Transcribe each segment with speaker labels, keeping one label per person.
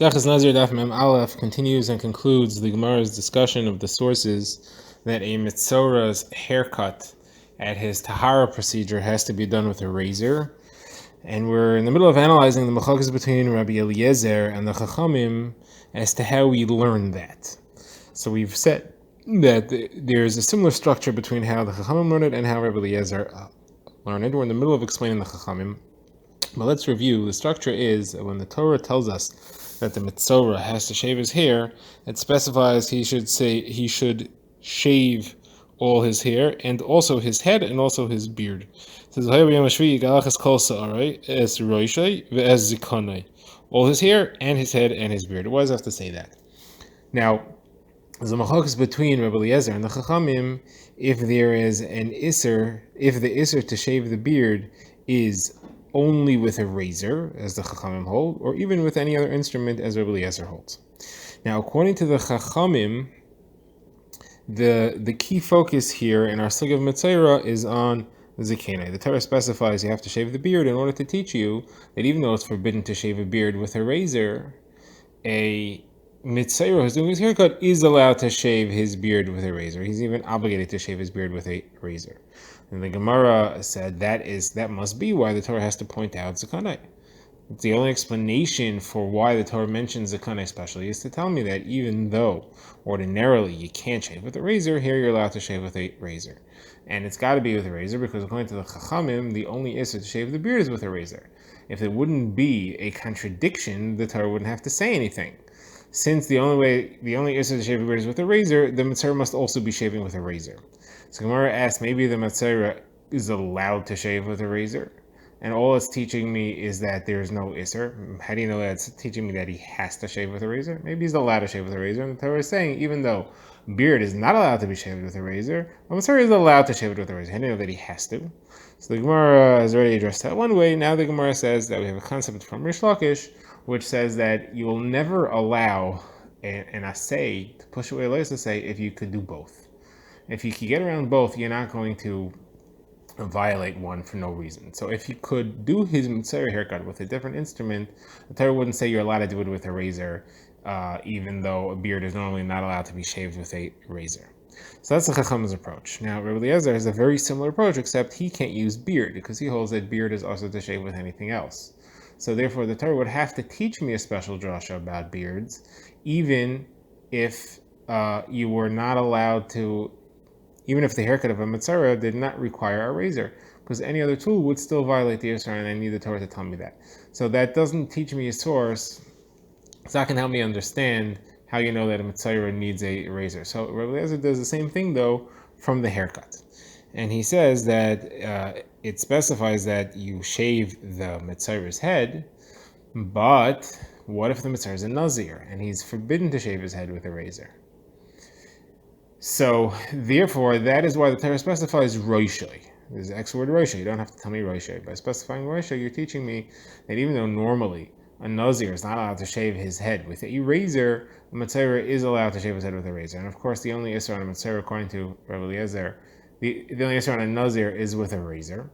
Speaker 1: Nazir Daf Mem Aleph continues and concludes the Gemara's discussion of the sources that a Mitzora's haircut at his Tahara procedure has to be done with a razor. And we're in the middle of analyzing the machlokes between Rabbi Eliezer and the Chachamim as to how we learn that. So we've said that there's a similar structure between how the Chachamim learn it and how Rabbi Eliezer learned it. We're in the middle of explaining the Chachamim. But let's review. The structure is that when the Torah tells us that the Mitzorah has to shave his hair, it specifies he should shave all his hair and also his head and also his beard. It says all his hair and his head and his beard. Why does it have to say that? Now, there's a machlokes between Rabbi Eliezer and the Chachamim if there is an isser, if the isser to shave the beard is only with a razor, as the Chachamim hold, or even with any other instrument, as Rabbi Eliezer holds. Now, according to the Chachamim, the key focus here in our Sug of Mitzayra is on Zikenai. The Torah specifies you have to shave the beard in order to teach you that even though it's forbidden to shave a beard with a razor, a Mitzayra who's doing his haircut is allowed to shave his beard with a razor. He's even obligated to shave his beard with a razor. And the Gemara said that must be why the Torah has to point out Zakanai. It's the only explanation for why the Torah mentions Zakanai especially is to tell me that even though ordinarily you can't shave with a razor, here you're allowed to shave with a razor. And it's got to be with a razor because according to the Chachamim, the only issur to shave the beard is with a razor. If it wouldn't be a contradiction, the Torah wouldn't have to say anything. Since the only issur to shave the beard is with a razor, the Mitzvah must also be shaving with a razor. So Gemara asks, maybe the Mitzvah is allowed to shave with a razor, and all it's teaching me is that there is no issur. How do you know that it's teaching me that he has to shave with a razor? Maybe he's allowed to shave with a razor, and the Torah is saying even though beard is not allowed to be shaved with a razor, the Mitzvah is allowed to shave it with a razor. How do you know that he has to? So the Gemara has already addressed that one way. Now the Gemara says that we have a concept from Rish Lakish, which says that you will never allow an assay to push away a to say if you could do both. If you could get around both, you're not going to violate one for no reason. So if you could do his Mitzvah haircut with a different instrument, the Torah wouldn't say you're allowed to do it with a razor, even though a beard is normally not allowed to be shaved with a razor. So that's the Chacham's approach. Now, Rabbi Eliezer has a very similar approach, except he can't use beard because he holds that beard is also to shave with anything else. So therefore, the Torah would have to teach me a special drasha about beards, even if you were not allowed to, even if the haircut of a Mitzvah did not require a razor, because any other tool would still violate the Yisrael, and I need the Torah to tell me that. So that doesn't teach me a source. It's not going to help me understand how you know that a Mitzvah needs a razor. So Rabbi Eliezer does the same thing, though, from the haircut. And he says that it specifies that you shave the Mitzvah's head, but what if the Mitzvah is a Nazir, and he's forbidden to shave his head with a razor? So, therefore, that is why the Torah specifies Roishai. There's the X word Roishai. You don't have to tell me Roishai. By specifying Roishai, you're teaching me that even though normally a Nazir is not allowed to shave his head with a razor, a Mitzvah is allowed to shave his head with a razor. And of course, the only issur on a Mitzvah, according to Rabbi Eliezer, the only issur on a Nazir is with a razor.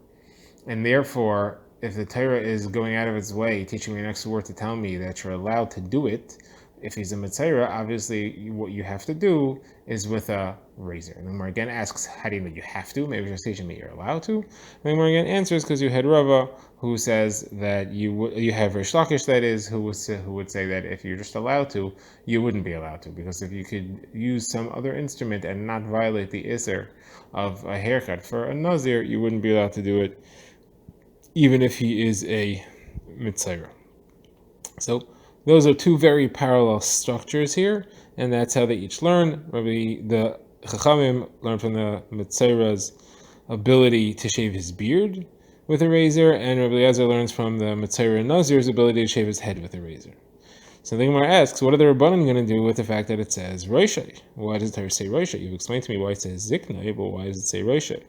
Speaker 1: And therefore, if the Torah is going out of its way, teaching me an extra word to tell me that you're allowed to do it, if he's a Mitzvah, obviously what you have to do is with a razor. And then Gemara again asks, how do you know you have to? Maybe just teaching me you're allowed to. And then Gemara again answers, because you had Rava, who says that you have Rish Lakish, that is, who would say that if you're just allowed to, you wouldn't be allowed to. Because if you could use some other instrument and not violate the Isser of a haircut for a Nazir, you wouldn't be allowed to do it, even if he is a Mitzvah. So those are two very parallel structures here, and that's how they each learn. The Chachamim learn from the Mitzvah's ability to shave his beard with a razor, and Rabbi Eliezer learns from the Mitzvah Nazir's ability to shave his head with a razor. So the Gemara asks, what are the Rabbanim going to do with the fact that it says Roishai? Why does the Torah say Roishai? You've explained to me why it says Ziknai, but why does it say Roishai?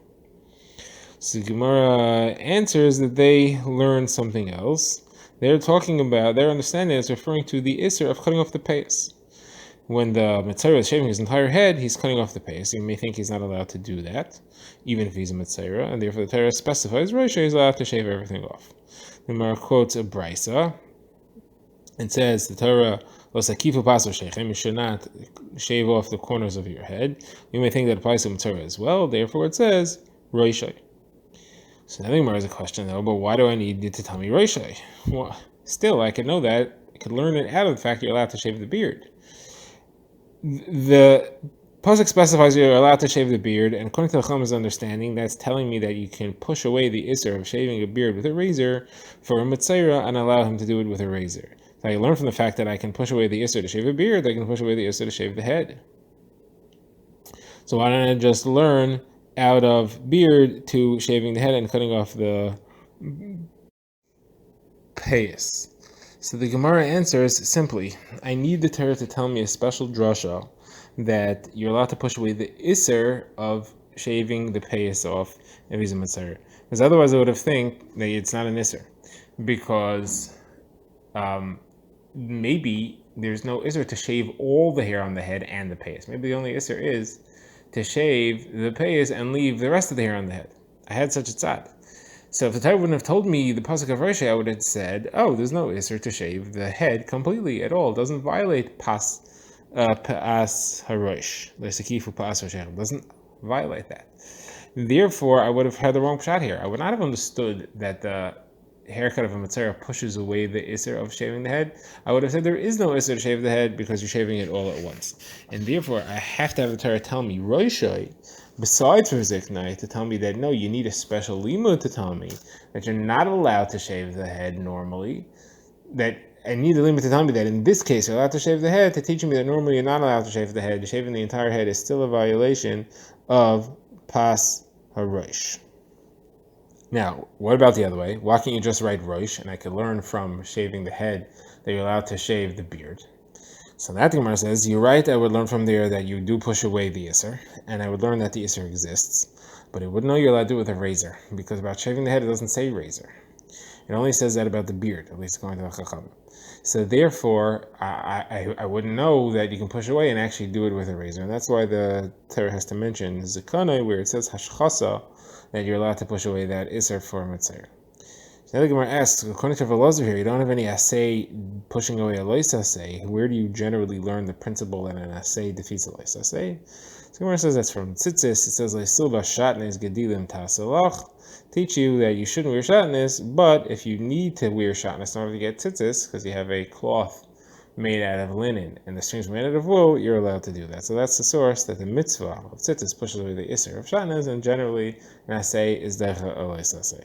Speaker 1: So the Gemara answers that they learn something else. They're talking about, their understanding is referring to the Isser of cutting off the payas. When the Mitzvah is shaving his entire head, he's cutting off the payas. You may think he's not allowed to do that, even if he's a Mitzvah, and therefore the Torah specifies Rosh is allowed to shave everything off. The Gemara quotes a Brisa It says the Torah, you should not shave off the corners of your head. You may think that applies to Torah as well. Therefore, it says Roishai. So now the Gemara has a question though, but why do I need you to tell me Roishai? Well, still, I could know that. I could learn it out of the fact you're allowed to shave the beard. The Pasuk specifies you're allowed to shave the beard, and according to the Chacham's understanding, that's telling me that you can push away the isser of shaving a beard with a razor for a mitzayra and allow him to do it with a razor. So I learn from the fact that I can push away the isser to shave a beard, I can push away the isser to shave the head. So why don't I just learn out of beard to shaving the head and cutting off the payas? So the Gemara answers simply, I need the Torah to tell me a special drasha that you're allowed to push away the isser of shaving the payas off if he's a mitzvah. Because otherwise I would have think that it's not an isser. Because maybe there's no isser to shave all the hair on the head and the payas. Maybe the only isser is to shave the payas and leave the rest of the hair on the head. I had such a tzad. So if the Torah wouldn't have told me the pasuk of Rosh, I would have said, "Oh, there's no isser to shave the head completely at all. It doesn't violate pas harosh. Doesn't violate that. Therefore, I would have had the wrong shot here. I would not have understood that the haircut of a mitzvah pushes away the isser of shaving the head. I would have said there is no isser to shave the head because you're shaving it all at once. And therefore, I have to have the Torah tell me Roshai, besides for Ziknai, to tell me that no, you need a special limud to tell me that you're not allowed to shave the head normally. That I need a limud to tell me that in this case you're allowed to shave the head, to teach me that normally you're not allowed to shave the head. Shaving the entire head is still a violation of pas harosh. Now, what about the other way? Why can't you just write Rosh, and I could learn from shaving the head that you're allowed to shave the beard? So that Gemara says, you're right, I would learn from there that you do push away the Isser, and I would learn that the Isser exists, but I wouldn't know you're allowed to do it with a razor, because about shaving the head, it doesn't say razor. It only says that about the beard, at least according to the Chacham. So therefore, I wouldn't know that you can push away and actually do it with a razor, and that's why the Torah has to mention Zikanai, where it says Hashchasa, that you're allowed to push away that Isser for Mitzvah. So the Gemara asks, according to Velazar here, you don't have any assay pushing away a lois assay. Where do you generally learn the principle that an assay defeats a lois assay? So Gemara says that's from Tzitzis. It says, Leisilba shatnes gedilim tasalach. Teach you that you shouldn't wear shatnes, but if you need to wear shatnes in order to get tzitzis, because you have a cloth made out of linen and the strings made out of wool, you're allowed to do that. So that's the source that the mitzvah of tzitzis pushes away the isser of shatnes, and generally an assay is decha a lois assay.